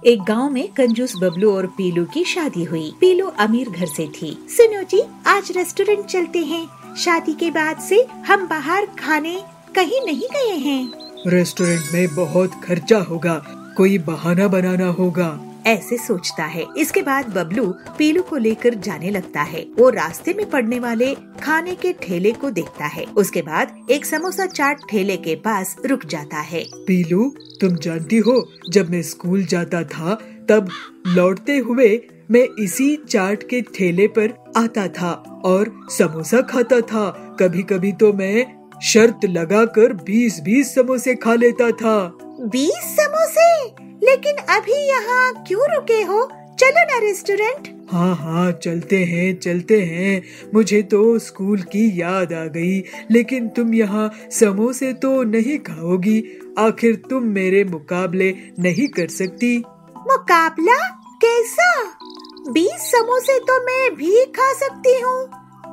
एक गांव में कंजूस बबलू और पीलू की शादी हुई। पीलू अमीर घर से थी। सुनो जी, आज रेस्टोरेंट चलते हैं। शादी के बाद से हम बाहर खाने कहीं नहीं गए हैं। रेस्टोरेंट में बहुत खर्चा होगा, कोई बहाना बनाना होगा, ऐसे सोचता है। इसके बाद बबलू पीलू को लेकर जाने लगता है। वो रास्ते में पड़ने वाले खाने के ठेले को देखता है। उसके बाद एक समोसा चाट ठेले के पास रुक जाता है। पीलू, तुम जानती हो, जब मैं स्कूल जाता था तब लौटते हुए मैं इसी चाट के ठेले पर आता था और समोसा खाता था। कभी कभी तो मैं शर्त लगाकर 20-20 समोसे खा लेता था। 20 समोसे? लेकिन अभी यहाँ क्यों रुके हो? चलो ना रेस्टोरेंट। हाँ, चलते हैं। मुझे तो स्कूल की याद आ गई, लेकिन तुम यहाँ समोसे तो नहीं खाओगी। आखिर तुम मेरे मुकाबले नहीं कर सकती। मुकाबला? कैसा? 20 समोसे तो मैं भी खा सकती हूँ।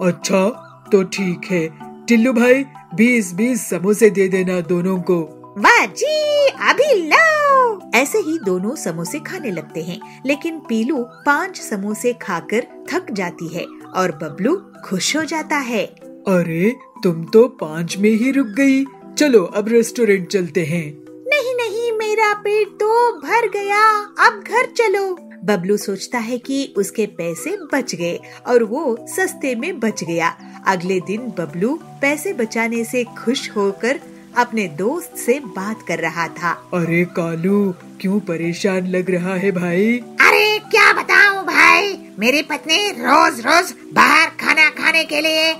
अच्छा, तो ठीक है। टिल्लू भाई, 20-20 समोसे दे देना दोनों को। वाह जी, अभी लो। ऐसे ही दोनों समोसे खाने लगते हैं, लेकिन पीलू 5 समोसे खाकर थक जाती है और बबलू खुश हो जाता है। अरे, तुम तो 5 में ही रुक गई। चलो अब रेस्टोरेंट चलते हैं। नहीं, मेरा पेट तो भर गया, अब घर चलो। बबलू सोचता है कि उसके पैसे बच गए और वो सस्ते में बच गया। अगले दिन बबलू पैसे बचाने से खुश होकर अपने दोस्त से बात कर रहा था। अरे कालू, क्यों परेशान लग रहा है भाई? अरे क्या बताऊं भाई, मेरी पत्नी रोज रोज बाहर खाना खाने के लिए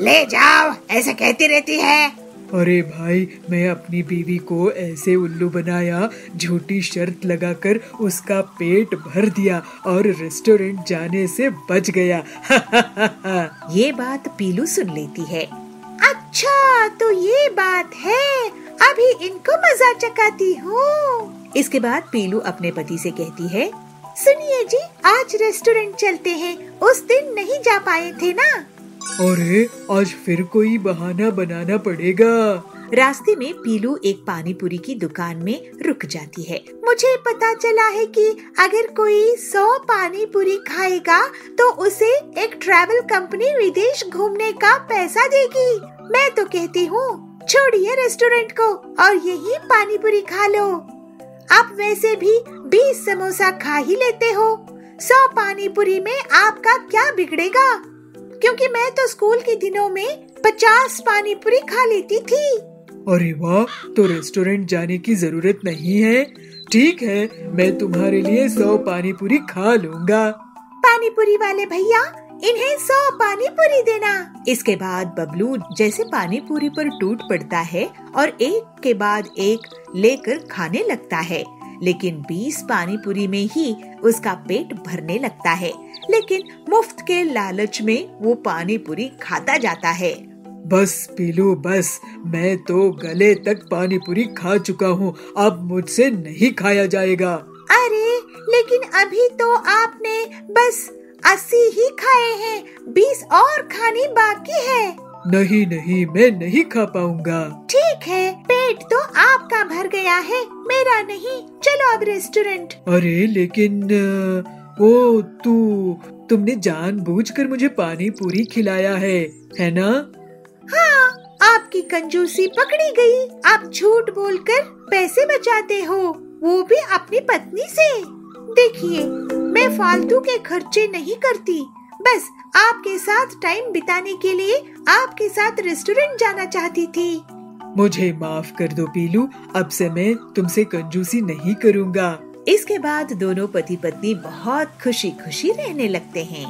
ले जाओ ऐसे कहती रहती है। अरे भाई, मैं अपनी बीवी को ऐसे उल्लू बनाया, झूठी शर्त लगाकर उसका पेट भर दिया और रेस्टोरेंट जाने से बच गया। ये बात पीलू सुन लेती है। अच्छा, तो ये बात है, अभी इनको मजा चखाती हूँ। इसके बाद पीलू अपने पति से कहती है, सुनिए जी, आज रेस्टोरेंट चलते हैं। उस दिन नहीं जा पाए थे ना। अरे, आज फिर कोई बहाना बनाना पड़ेगा। रास्ते में पीलू एक पानी पूरी की दुकान में रुक जाती है। मुझे पता चला है कि अगर कोई 100 पानी पूरी खाएगा तो उसे एक ट्रैवल कंपनी विदेश घूमने का पैसा देगी। मैं तो कहती हूँ, छोड़िए रेस्टोरेंट को और यही पानी पूरी खा लो। आप वैसे भी 20 समोसा खा ही लेते हो। 100 पानी पूरी में आपका क्या बिगड़ेगा? क्योंकि मैं तो स्कूल के दिनों में 50 पानी पूरी खा लेती थी। अरे वाह, तो रेस्टोरेंट जाने की जरूरत नहीं है। ठीक है, मैं तुम्हारे लिए 100 पानी पूरी खा लूँगा। पानी पूरी वाले भैया, इन्हें 100 पानी पूरी देना। इसके बाद बबलू जैसे पानी पूरी पर टूट पड़ता है और एक के बाद एक लेकर खाने लगता है, लेकिन 20 पानी पूरी में ही उसका पेट भरने लगता है। लेकिन मुफ्त के लालच में वो पानी पूरी खाता जाता है। बस पीलू, बस, मैं तो गले तक पानी पूरी खा चुका हूँ, अब मुझसे नहीं खाया जाएगा। अरे, लेकिन अभी तो आपने बस 80 ही खाए हैं, 20 और खाने बाकी है। नहीं, मैं नहीं खा पाऊंगा। ठीक है, पेट तो आपका भर गया है, मेरा नहीं। चलो अब रेस्टोरेंट। अरे लेकिन तुमने जानबूझकर मुझे पानी पूरी खिलाया है ना? हाँ, आपकी कंजूसी पकड़ी गई। आप झूठ बोलकर पैसे बचाते हो, वो भी अपनी पत्नी से। देखिए, मैं फालतू के खर्चे नहीं करती, बस आपके साथ टाइम बिताने के लिए आपके साथ रेस्टोरेंट जाना चाहती थी। मुझे माफ कर दो पीलू, अब से मैं तुमसे कंजूसी नहीं करूँगा। इसके बाद दोनों पति पत्नी बहुत खुशी खुशी रहने लगते हैं।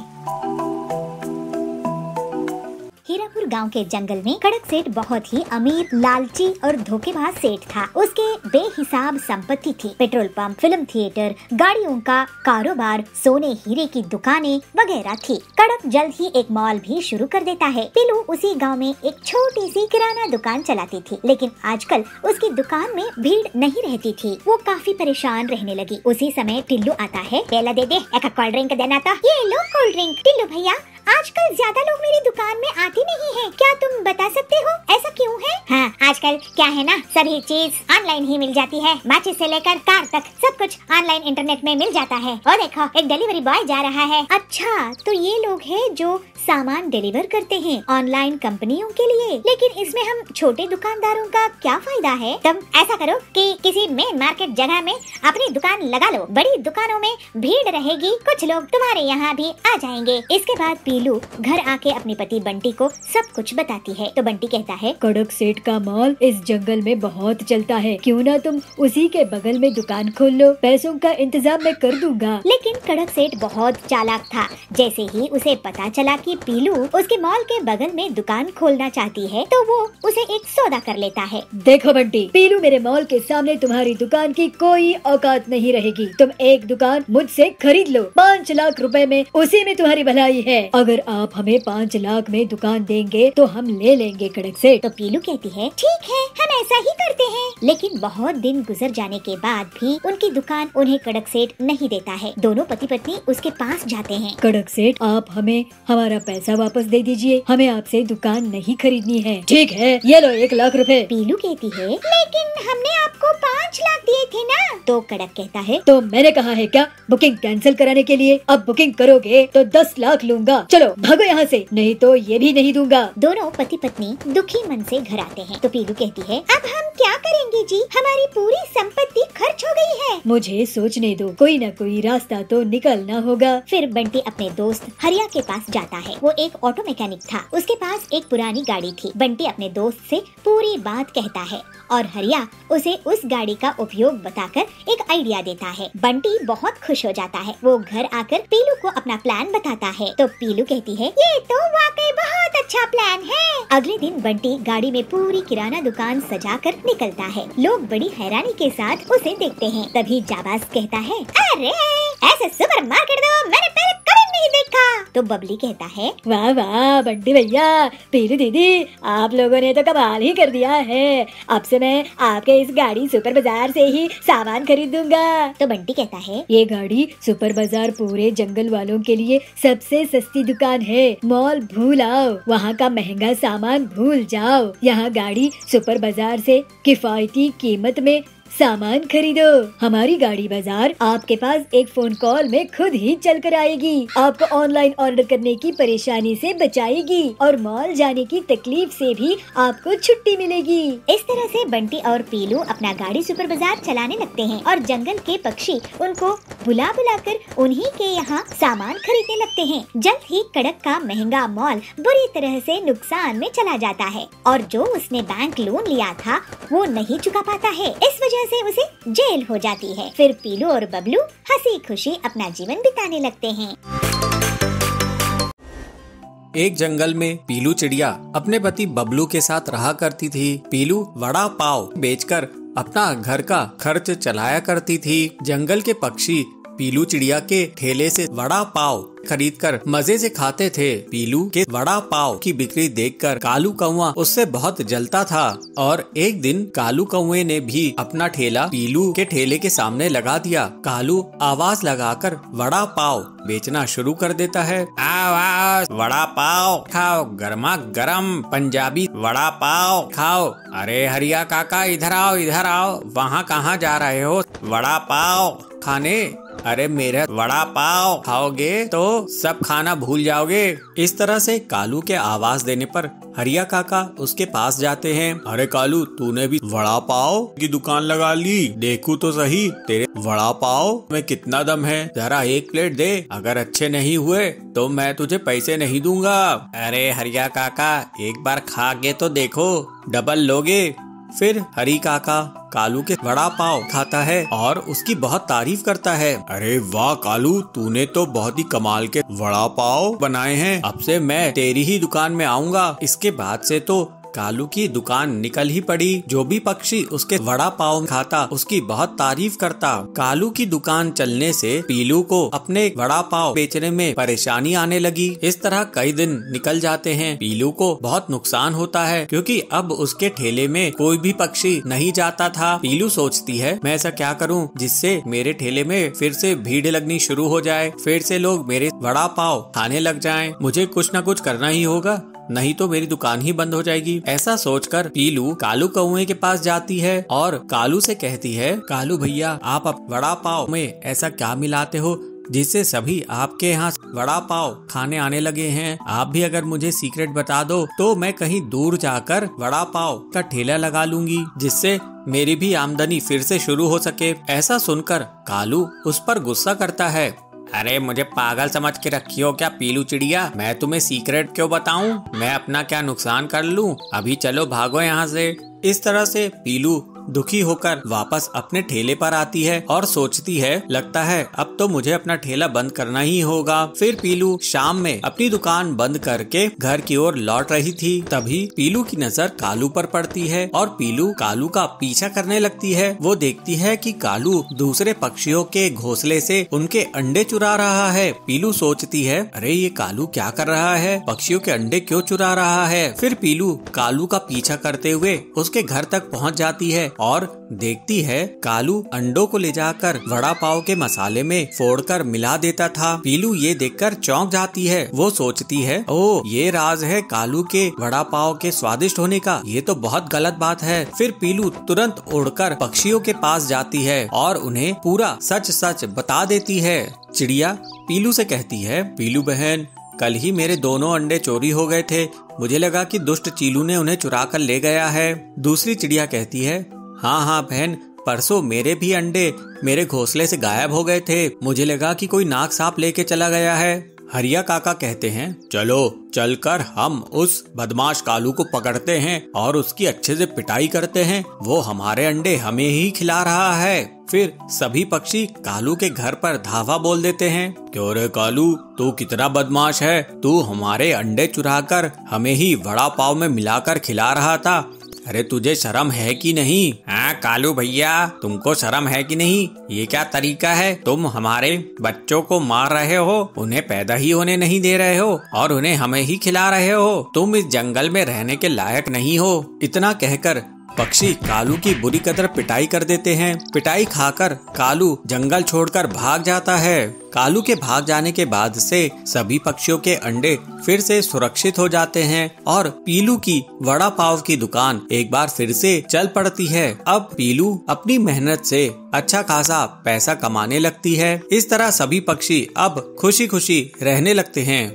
हीरापुर गांव के जंगल में कड़क सेठ बहुत ही अमीर, लालची और धोखेबाज सेठ था। उसके बेहिसाब संपत्ति थी। पेट्रोल पंप, फिल्म थिएटर, गाड़ियों का कारोबार, सोने हीरे की दुकानें वगैरह थी। कड़क जल्द ही एक मॉल भी शुरू कर देता है। पीलू उसी गांव में एक छोटी सी किराना दुकान चलाती थी, लेकिन आजकल उसकी दुकान में भीड़ नहीं रहती थी। वो काफी परेशान रहने लगी। उसी समय टिल्लू आता है। पहला दे दे, एक कोल्ड ड्रिंक देना था। ये लो कोल्ड ड्रिंक। टिल्लू भैया, आजकल ज्यादा लोग मेरी दुकान में आते नहीं हैं। क्या तुम बता सकते हो ऐसा क्यों है? हाँ, आजकल क्या है ना, सभी चीज ऑनलाइन ही मिल जाती है। माचिस से लेकर कार तक सब कुछ ऑनलाइन इंटरनेट में मिल जाता है। और देखो, एक डिलीवरी बॉय जा रहा है। अच्छा, तो ये लोग हैं जो सामान डिलीवर करते हैं ऑनलाइन कंपनियों के लिए। लेकिन इसमें हम छोटे दुकानदारों का क्या फायदा है? तुम ऐसा करो कि किसी मेन मार्केट जगह में अपनी दुकान लगा लो। बड़ी दुकानों में भीड़ रहेगी, कुछ लोग तुम्हारे यहाँ भी आ जाएंगे। इसके बाद पीलू घर आके अपने पति बंटी को सब कुछ बताती है। तो बंटी कहता है, कड़क सेठ का माल इस जंगल में बहुत चलता है, क्यों ना तुम उसी के बगल में दुकान खोल लो, पैसों का इंतजाम मैं कर दूंगा। लेकिन कड़क सेठ बहुत चालाक था। जैसे ही उसे पता चला कि पीलू उसके मॉल के बगल में दुकान खोलना चाहती है, तो वो उसे एक सौदा कर लेता है। देखो बंटी, पीलू, मेरे मॉल के सामने तुम्हारी दुकान की कोई औकात नहीं रहेगी। तुम एक दुकान मुझसे खरीद लो, 5 लाख रुपए में, उसी में तुम्हारी भलाई है। अगर आप हमें 5 लाख में दुकान देंगे तो हम ले लेंगे कड़क सेठ। तो पीलू कहती है, ठीक है, हम ऐसा ही करते हैं। लेकिन बहुत दिन गुजर जाने के बाद भी उनकी दुकान उन्हें कड़क सेठ नहीं देता है। दोनों पति पत्नी उसके पास जाते हैं। कड़क सेठ, आप हमें हमारा पैसा वापस दे दीजिए, हमें आपसे दुकान नहीं खरीदनी है। ठीक है, ये लो 1 लाख रुपए। पीलू कहती है, लेकिन हमने आपको 5 लाख दिए थे ना। तो कड़क कहता है, तो मैंने कहा है क्या बुकिंग कैंसिल कराने के लिए? अब बुकिंग करोगे तो 10 लाख लूंगा। चलो भागो यहाँ से, नहीं तो ये भी नहीं दूंगा। दोनों पति पत्नी दुखी मन से घर आते हैं। तो पीलू कहती है, अब हम क्या करेंगे जी, हमारी पूरी संपत्ति खर्च हो गई है। मुझे सोचने दो, कोई न कोई रास्ता तो निकलना होगा। फिर बंटी अपने दोस्त हरिया के पास जाता है। वो एक ऑटो मैकेनिक था। उसके पास एक पुरानी गाड़ी थी। बंटी अपने दोस्त से पूरी बात कहता है और हरिया उसे उस गाड़ी का उपयोग बताकर एक आइडिया देता है। बंटी बहुत खुश हो जाता है। वो घर आकर पीलू को अपना प्लान बताता है। तो पीलू कहती है, ये तो वाकई बहुत अच्छा प्लान है। अगले दिन बंटी गाड़ी में पूरी किराना दुकान सजाकर निकलता है। लोग बड़ी हैरानी के साथ उसे देखते हैं। तभी जाबाज कहता है, अरे ऐसे सुपरमार्केट तो मैंने पहले कभी नहीं देखा। तो बबली कहता है, वाह वाह बंटी भैया, पीलू दीदी, आप लोगों ने तो कमाल ही कर दिया है। अब से मैं आपके इस गाड़ी सुपर बाजार से ही सामान खरीदूंगा। तो बंटी कहता है, ये गाड़ी सुपर बाजार पूरे जंगल वालों के लिए सबसे सस्ती दुकान है। मॉल भूल आओ, वहाँ का महंगा सामान भूल जाओ। यहाँ गाड़ी सुपर बाजार से किफायती कीमत में सामान खरीदो। हमारी गाड़ी बाजार आपके पास एक फोन कॉल में खुद ही चल कर आएगी, आपको ऑनलाइन ऑर्डर करने की परेशानी से बचाएगी और मॉल जाने की तकलीफ से भी आपको छुट्टी मिलेगी। इस तरह से बंटी और पीलू अपना गाड़ी सुपर बाजार चलाने लगते हैं और जंगल के पक्षी उनको बुला बुलाकर उन्हीं के यहाँ सामान खरीदने लगते हैं। जल्द ही कड़क का महंगा मॉल बुरी तरह से नुकसान में चला जाता है और जो उसने बैंक लोन लिया था वो नहीं चुका पाता है। इस वजह से उसे जेल हो जाती है। फिर पीलू और बबलू हंसी खुशी अपना जीवन बिताने लगते हैं। एक जंगल में पीलू चिड़िया अपने पति बबलू के साथ रहा करती थी। पीलू वड़ा पाव बेचकर अपना घर का खर्च चलाया करती थी। जंगल के पक्षी पीलू चिड़िया के ठेले से वड़ा पाव खरीदकर मजे से खाते थे। पीलू के वड़ा पाव की बिक्री देखकर कालू कौवा उससे बहुत जलता था और एक दिन कालू कौवे ने भी अपना ठेला पीलू के ठेले के सामने लगा दिया। कालू आवाज लगाकर वड़ा पाव बेचना शुरू कर देता है। आवाज वड़ा पाव खाओ, गर्मा गरम पंजाबी वड़ा पाव खाओ। अरे हरिया काका इधर आओ, वहाँ कहाँ जा रहे हो वड़ा पाव खाने? अरे मेरा वड़ा पाव खाओगे तो सब खाना भूल जाओगे। इस तरह से कालू के आवाज देने पर हरिया काका उसके पास जाते हैं। अरे कालू, तूने भी वड़ा पाव की दुकान लगा ली, देखूं तो सही तेरे वड़ा पाव में कितना दम है, जरा 1 प्लेट दे, अगर अच्छे नहीं हुए तो मैं तुझे पैसे नहीं दूंगा। अरे हरिया काका, एक बार खा के तो देखो, डबल लोगे। फिर हरी काका कालू के वड़ा पाव खाता है और उसकी बहुत तारीफ करता है। अरे वाह कालू, तूने तो बहुत ही कमाल के वड़ा पाव बनाए हैं, अब से मैं तेरी ही दुकान में आऊंगा। इसके बाद से तो कालू की दुकान निकल ही पड़ी। जो भी पक्षी उसके वड़ा पाव खाता उसकी बहुत तारीफ करता। कालू की दुकान चलने से पीलू को अपने वड़ा पाव बेचने में परेशानी आने लगी। इस तरह कई दिन निकल जाते हैं। पीलू को बहुत नुकसान होता है क्योंकि अब उसके ठेले में कोई भी पक्षी नहीं जाता था। पीलू सोचती है मैं ऐसा क्या करूं जिससे मेरे ठेले में फिर से भीड़ लगनी शुरू हो जाए, फिर से लोग मेरे वड़ा पाव खाने लग जाएं। मुझे कुछ न कुछ करना ही होगा, नहीं तो मेरी दुकान ही बंद हो जाएगी। ऐसा सोचकर पीलू कालू कौवे के पास जाती है और कालू से कहती है, कालू भैया आप वड़ा पाव में ऐसा क्या मिलाते हो जिससे सभी आपके यहाँ वड़ा पाव खाने आने लगे हैं? आप भी अगर मुझे सीक्रेट बता दो तो मैं कहीं दूर जाकर वड़ा पाव का ठेला लगा लूंगी, जिससे मेरी भी आमदनी फिर से शुरू हो सके। ऐसा सुनकर कालू उस पर गुस्सा करता है। अरे मुझे पागल समझ के रखी हो क्या पीलू चिड़िया? मैं तुम्हें सीक्रेट क्यों बताऊं? मैं अपना क्या नुकसान कर लूं? अभी चलो भागो यहाँ से। इस तरह से पीलू दुखी होकर वापस अपने ठेले पर आती है और सोचती है लगता है अब तो मुझे अपना ठेला बंद करना ही होगा। फिर पीलू शाम में अपनी दुकान बंद करके घर की ओर लौट रही थी। तभी पीलू की नजर कालू पर पड़ती है और पीलू कालू का पीछा करने लगती है। वो देखती है कि कालू दूसरे पक्षियों के घोंसले से उनके अंडे चुरा रहा है। पीलू सोचती है अरे ये कालू क्या कर रहा है, पक्षियों के अंडे क्यों चुरा रहा है। फिर पीलू कालू का पीछा करते हुए उसके घर तक पहुंच जाती है और देखती है कालू अंडों को ले जाकर वड़ा पाव के मसाले में फोड़कर मिला देता था। पीलू ये देखकर चौंक जाती है। वो सोचती है ओ ये राज है कालू के वड़ा पाव के स्वादिष्ट होने का, ये तो बहुत गलत बात है। फिर पीलू तुरंत उड़कर पक्षियों के पास जाती है और उन्हें पूरा सच सच बता देती है। चिड़िया पीलू से कहती है, पीलू बहन कल ही मेरे दोनों अंडे चोरी हो गए थे, मुझे लगा कि दुष्ट चीलू ने उन्हें चुरा कर ले गया है। दूसरी चिड़िया कहती है, हाँ बहन परसों मेरे भी अंडे मेरे घोंसले से गायब हो गए थे, मुझे लगा कि कोई नाग सांप लेके चला गया है। हरिया काका कहते हैं, चलो चलकर हम उस बदमाश कालू को पकड़ते हैं और उसकी अच्छे से पिटाई करते हैं, वो हमारे अंडे हमें ही खिला रहा है। फिर सभी पक्षी कालू के घर पर धावा बोल देते हैं, क्यों रे कालू तू कितना बदमाश है, तू हमारे अंडे चुराकर हमें ही वड़ा पाव में मिलाकर खिला रहा था, अरे तुझे शर्म है कि नहीं? हाँ कालू भैया तुमको शर्म है कि नहीं? ये क्या तरीका है, तुम हमारे बच्चों को मार रहे हो, उन्हें पैदा ही होने नहीं दे रहे हो और उन्हें हमें ही खिला रहे हो, तुम इस जंगल में रहने के लायक नहीं हो। इतना कहकर पक्षी कालू की बुरी कदर पिटाई कर देते हैं। पिटाई खाकर कालू जंगल छोड़कर भाग जाता है। कालू के भाग जाने के बाद से सभी पक्षियों के अंडे फिर से सुरक्षित हो जाते हैं और पीलू की वड़ा पाव की दुकान एक बार फिर से चल पड़ती है। अब पीलू अपनी मेहनत से अच्छा खासा पैसा कमाने लगती है। इस तरह सभी पक्षी अब खुशी खुशी रहने लगते हैं।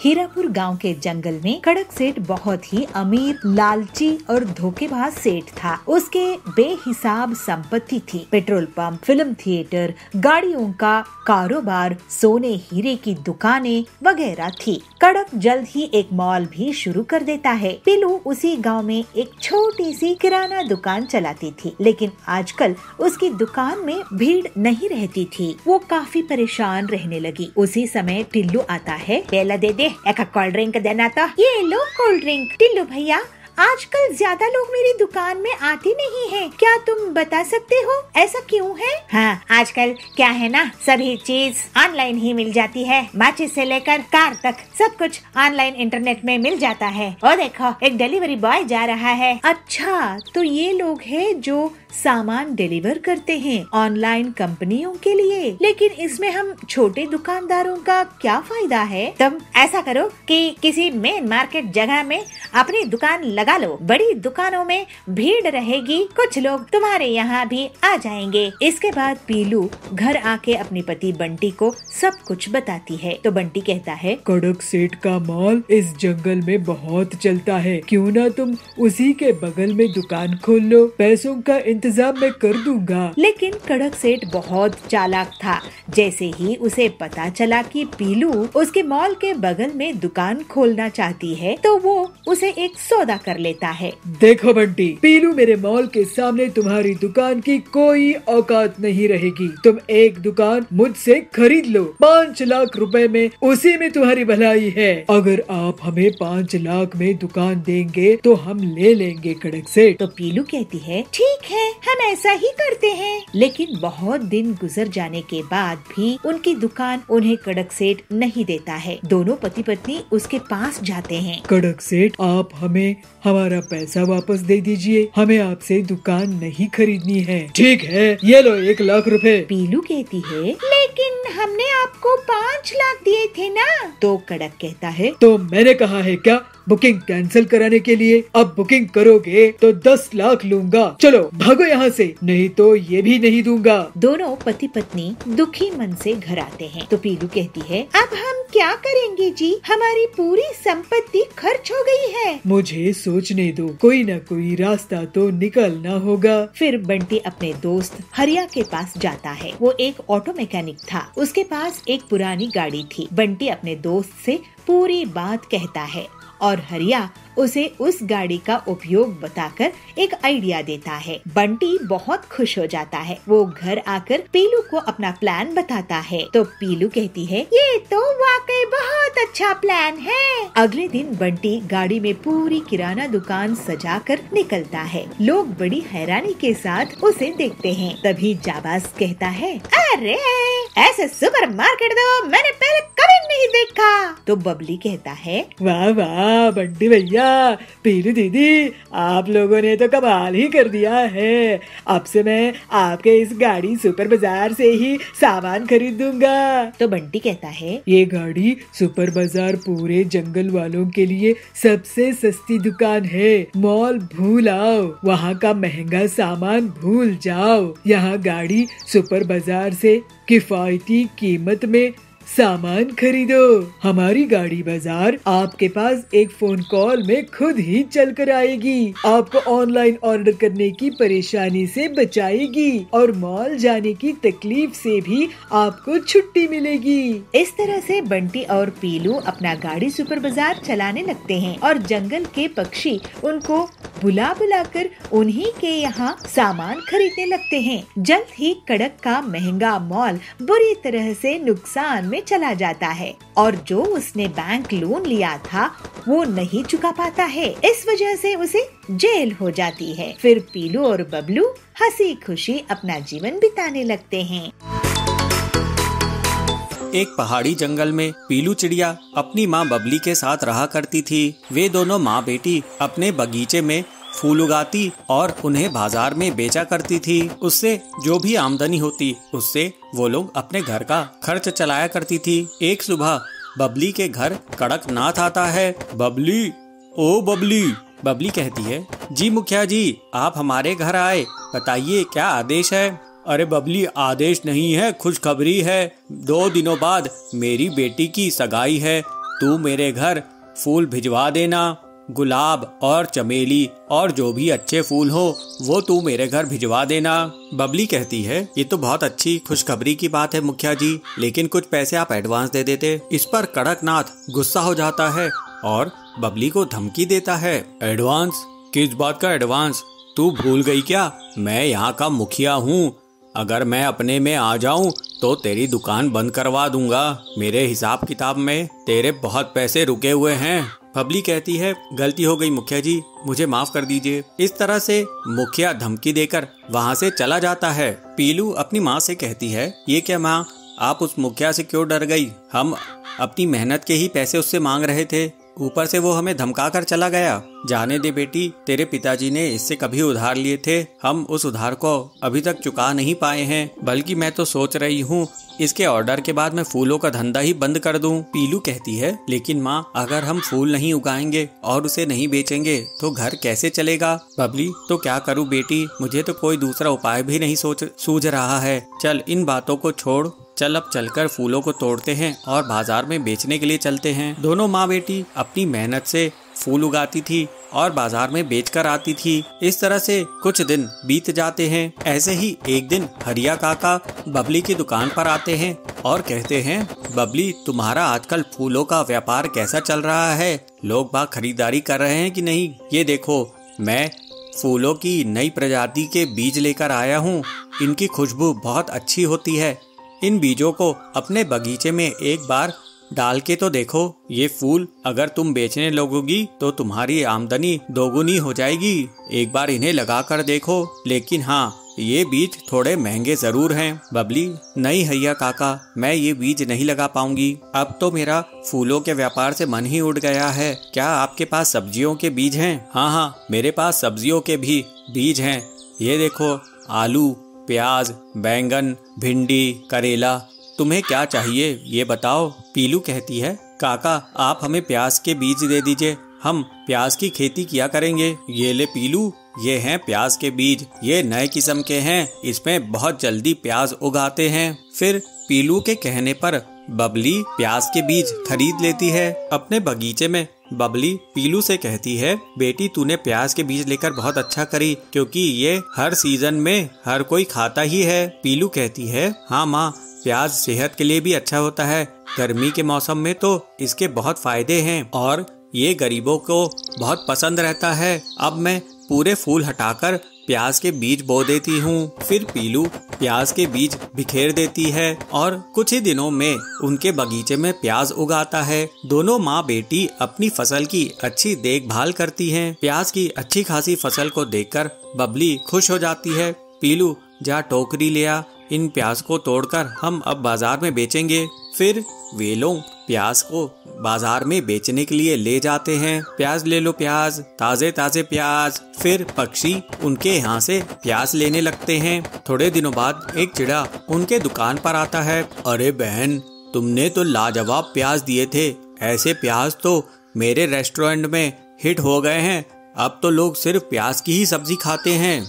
हीरापुर गांव के जंगल में कड़क सेठ बहुत ही अमीर, लालची और धोखेबाज सेठ था। उसके बेहिसाब संपत्ति थी। पेट्रोल पंप, फिल्म थिएटर, गाड़ियों का कारोबार, सोने हीरे की दुकानें वगैरह थी। कड़क जल्द ही एक मॉल भी शुरू कर देता है। पीलू उसी गांव में एक छोटी सी किराना दुकान चलाती थी, लेकिन आजकल उसकी दुकान में भीड़ नहीं रहती थी। वो काफी परेशान रहने लगी। उसी समय टिल्लू आता है। पहला दे दे, एक कोल्ड ड्रिंक देना तो। ये लो कोल्ड ड्रिंक। टिल्लू भैया आजकल ज्यादा लोग मेरी दुकान में आते नहीं हैं, क्या तुम बता सकते हो ऐसा क्यों है? हाँ आजकल क्या है ना, सभी चीज ऑनलाइन ही मिल जाती है। माचिस से लेकर कार तक सब कुछ ऑनलाइन इंटरनेट में मिल जाता है। और देखो एक डिलीवरी बॉय जा रहा है। अच्छा तो ये लोग हैं जो सामान डिलीवर करते हैं ऑनलाइन कंपनियों के लिए, लेकिन इसमें हम छोटे दुकानदारों का क्या फायदा है? तुम ऐसा करो कि किसी मेन मार्केट जगह में अपनी दुकान लगा लो। बड़ी दुकानों में भीड़ रहेगी, कुछ लोग तुम्हारे यहाँ भी आ जाएंगे। इसके बाद पीलू घर आके अपने पति बंटी को सब कुछ बताती है। तो बंटी कहता है, कड़क सेठ का माल इस जंगल में बहुत चलता है, क्यों ना तुम उसी के बगल में दुकान खोल लो, पैसों का इंतजाम मैं कर दूंगा। लेकिन कड़क सेठ बहुत चालाक था। जैसे ही उसे पता चला कि पीलू उसके मॉल के बगल में दुकान खोलना चाहती है, तो वो उसे एक सौदा कर लेता है। देखो बंटी, पीलू, मेरे मॉल के सामने तुम्हारी दुकान की कोई औकात नहीं रहेगी। तुम एक दुकान मुझसे खरीद लो 5 लाख रुपए में, उसी में तुम्हारी भलाई है। अगर आप हमें 5 लाख में दुकान देंगे तो हम ले लेंगे कड़क सेठ। तो पीलू कहती है ठीक है, हम ऐसा ही करते हैं। लेकिन बहुत दिन गुजर जाने के बाद भी उनकी दुकान उन्हें कड़क सेठ नहीं देता है। दोनों पति पत्नी उसके पास जाते हैं। कड़क सेठ, आप हमें हमारा पैसा वापस दे दीजिए, हमें आपसे दुकान नहीं खरीदनी है। ठीक है, ये लो 1 लाख रुपए। पीलू कहती है लेकिन हमने आपको 5 लाख दिए थे ना। तो कड़क कहता है तो मैंने कहा है क्या बुकिंग कैंसिल कराने के लिए? अब बुकिंग करोगे तो 10 लाख लूंगा। चलो भागो यहाँ से, नहीं तो ये भी नहीं दूंगा। दोनों पति पत्नी दुखी मन से घर आते हैं। तो पीलू कहती है अब हम क्या करेंगे जी, हमारी पूरी संपत्ति खर्च हो गई है। मुझे सोचने दो, कोई न कोई रास्ता तो निकलना होगा। फिर बंटी अपने दोस्त हरिया के पास जाता है। वो एक ऑटो मैकेनिक था, उसके पास एक पुरानी गाड़ी थी। बंटी अपने दोस्त से पूरी बात कहता है और हरिया उसे उस गाड़ी का उपयोग बताकर एक आइडिया देता है। बंटी बहुत खुश हो जाता है। वो घर आकर पीलू को अपना प्लान बताता है। तो पीलू कहती है ये तो वाकई बहुत अच्छा प्लान है। अगले दिन बंटी गाड़ी में पूरी किराना दुकान सजाकर निकलता है। लोग बड़ी हैरानी के साथ उसे देखते हैं। तभी जाबाज कहता है अरे ऐसे सुपरमार्केट तो मैंने पहले कभी नहीं देखा। तो बबली कहता है वाह वाह बंटी भैया, पीलू दीदी, आप लोगों ने तो कमाल ही कर दिया है। अब से मैं आपके इस गाड़ी सुपर बाजार से ही सामान खरीदूंगा। तो बंटी कहता है ये गाड़ी सुपर बाजार पूरे जंगल वालों के लिए सबसे सस्ती दुकान है। मॉल भूल आओ, वहाँ का महंगा सामान भूल जाओ। यहाँ गाड़ी सुपर बाजार से किफायती कीमत में सामान खरीदो। हमारी गाड़ी बाजार आपके पास एक फोन कॉल में खुद ही चल कर आएगी, आपको ऑनलाइन ऑर्डर करने की परेशानी से बचाएगी और मॉल जाने की तकलीफ से भी आपको छुट्टी मिलेगी। इस तरह से बंटी और पीलू अपना गाड़ी सुपर बाजार चलाने लगते हैं और जंगल के पक्षी उनको बुला बुला कर उन्हीं के यहाँ सामान खरीदने लगते हैं। जल्द ही कड़क का महंगा मॉल बुरी तरह से नुकसान में चला जाता है और जो उसने बैंक लोन लिया था वो नहीं चुका पाता है। इस वजह से उसे जेल हो जाती है। फिर पीलू और बबलू हंसी खुशी अपना जीवन बिताने लगते हैं। एक पहाड़ी जंगल में पीलू चिड़िया अपनी माँ बबली के साथ रहा करती थी। वे दोनों माँ बेटी अपने बगीचे में फूल उगाती और उन्हें बाजार में बेचा करती थी। उससे जो भी आमदनी होती उससे वो लोग अपने घर का खर्च चलाया करती थी। एक सुबह बबली के घर कड़कनाथ आता है। बबली, ओ बबली। बबली कहती है जी मुखिया जी, आप हमारे घर आए, बताइए क्या आदेश है? अरे बबली, आदेश नहीं है, खुशखबरी है। 2 दिनों बाद मेरी बेटी की सगाई है। तू मेरे घर फूल भिजवा देना, गुलाब और चमेली और जो भी अच्छे फूल हो वो तू मेरे घर भिजवा देना। बबली कहती है ये तो बहुत अच्छी खुशखबरी की बात है मुखिया जी, लेकिन कुछ पैसे आप एडवांस दे देते। इस पर कड़कनाथ गुस्सा हो जाता है और बबली को धमकी देता है। एडवांस? किस बात का एडवांस? तू भूल गई क्या? मैं यहाँ का मुखिया हूँ। अगर मैं अपने में आ जाऊं तो तेरी दुकान बंद करवा दूंगा। मेरे हिसाब किताब में तेरे बहुत पैसे रुके हुए हैं। बबली कहती है गलती हो गई मुखिया जी, मुझे माफ कर दीजिए। इस तरह से मुखिया धमकी देकर वहाँ से चला जाता है। पीलू अपनी माँ से कहती है ये क्या माँ, आप उस मुखिया से क्यों डर गई? हम अपनी मेहनत के ही पैसे उससे मांग रहे थे, ऊपर से वो हमें धमका कर चला गया। जाने दे बेटी, तेरे पिताजी ने इससे कभी उधार लिए थे, हम उस उधार को अभी तक चुका नहीं पाए हैं। बल्कि मैं तो सोच रही हूँ इसके ऑर्डर के बाद मैं फूलों का धंधा ही बंद कर दूं। पीलू कहती है लेकिन माँ, अगर हम फूल नहीं उगाएंगे और उसे नहीं बेचेंगे तो घर कैसे चलेगा? बबली तो क्या करूँ बेटी, मुझे तो कोई दूसरा उपाय भी नहीं सूझ रहा है। चल इन बातों को छोड़, चल अब चलकर फूलों को तोड़ते हैं और बाजार में बेचने के लिए चलते हैं। दोनों माँ बेटी अपनी मेहनत से फूल उगाती थी और बाजार में बेचकर आती थी। इस तरह से कुछ दिन बीत जाते हैं। ऐसे ही एक दिन हरिया काका बबली की दुकान पर आते हैं और कहते हैं, बबली तुम्हारा आजकल फूलों का व्यापार कैसा चल रहा है? लोग बाग खरीदारी कर रहे हैं कि नहीं? ये देखो, मैं फूलों की नई प्रजाति के बीज लेकर आया हूँ। इनकी खुशबू बहुत अच्छी होती है। इन बीजों को अपने बगीचे में एक बार डाल के तो देखो। ये फूल अगर तुम बेचने लगोगी तो तुम्हारी आमदनी दोगुनी हो जाएगी। एक बार इन्हें लगा कर देखो। लेकिन हाँ, ये बीज थोड़े महंगे जरूर हैं। बबली, नहीं हैया काका, मैं ये बीज नहीं लगा पाऊंगी। अब तो मेरा फूलों के व्यापार से मन ही उड़ गया है। क्या आपके पास सब्जियों के बीज हैं? हाँ, मेरे पास सब्जियों के भी बीज हैं। ये देखो, आलू, प्याज, बैंगन, भिंडी, करेला। तुम्हें क्या चाहिए ये बताओ। पीलू कहती है, काका आप हमें प्याज के बीज दे दीजिए, हम प्याज की खेती किया करेंगे। ये ले पीलू, ये हैं प्याज के बीज। ये नए किस्म के हैं, इसमें बहुत जल्दी प्याज उगाते हैं। फिर पीलू के कहने पर बबली प्याज के बीज खरीद लेती है। अपने बगीचे में बबली पीलू से कहती है, बेटी तूने प्याज के बीज लेकर बहुत अच्छा करी, क्योंकि ये हर सीजन में हर कोई खाता ही है। पीलू कहती है, हाँ माँ, प्याज सेहत के लिए भी अच्छा होता है। गर्मी के मौसम में तो इसके बहुत फायदे हैं और ये गरीबों को बहुत पसंद रहता है। अब मैं पूरे फूल हटाकर प्याज के बीज बो देती हूँ। फिर पीलू प्याज के बीज बिखेर देती है और कुछ ही दिनों में उनके बगीचे में प्याज उगाता है। दोनों माँ बेटी अपनी फसल की अच्छी देखभाल करती हैं। प्याज की अच्छी खासी फसल को देखकर बबली खुश हो जाती है। पीलू, जा टोकरी ले आ, इन प्याज को तोड़कर हम अब बाजार में बेचेंगे। फिर वे लोग प्याज को बाजार में बेचने के लिए ले जाते हैं। प्याज ले लो प्याज, ताजे ताजे प्याज। फिर पक्षी उनके यहाँ से प्याज लेने लगते हैं। थोड़े दिनों बाद एक चिड़ा उनके दुकान पर आता है। अरे बहन, तुमने तो लाजवाब प्याज दिए थे। ऐसे प्याज तो मेरे रेस्टोरेंट में हिट हो गए हैं। अब तो लोग सिर्फ प्याज की ही सब्जी खाते हैं।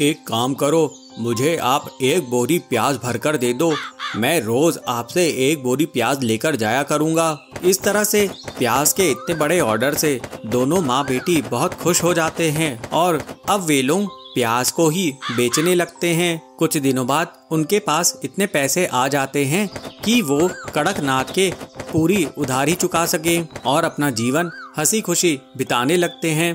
एक काम करो, मुझे आप एक बोरी प्याज भरकर दे दो। मैं रोज आपसे एक बोरी प्याज लेकर जाया करूंगा। इस तरह से प्याज के इतने बड़े ऑर्डर से दोनों माँ बेटी बहुत खुश हो जाते हैं और अब वे लोग प्याज को ही बेचने लगते हैं। कुछ दिनों बाद उनके पास इतने पैसे आ जाते हैं कि वो कड़कनाथ के पूरी उधारी चुका सके और अपना जीवन हंसी खुशी बिताने लगते हैं।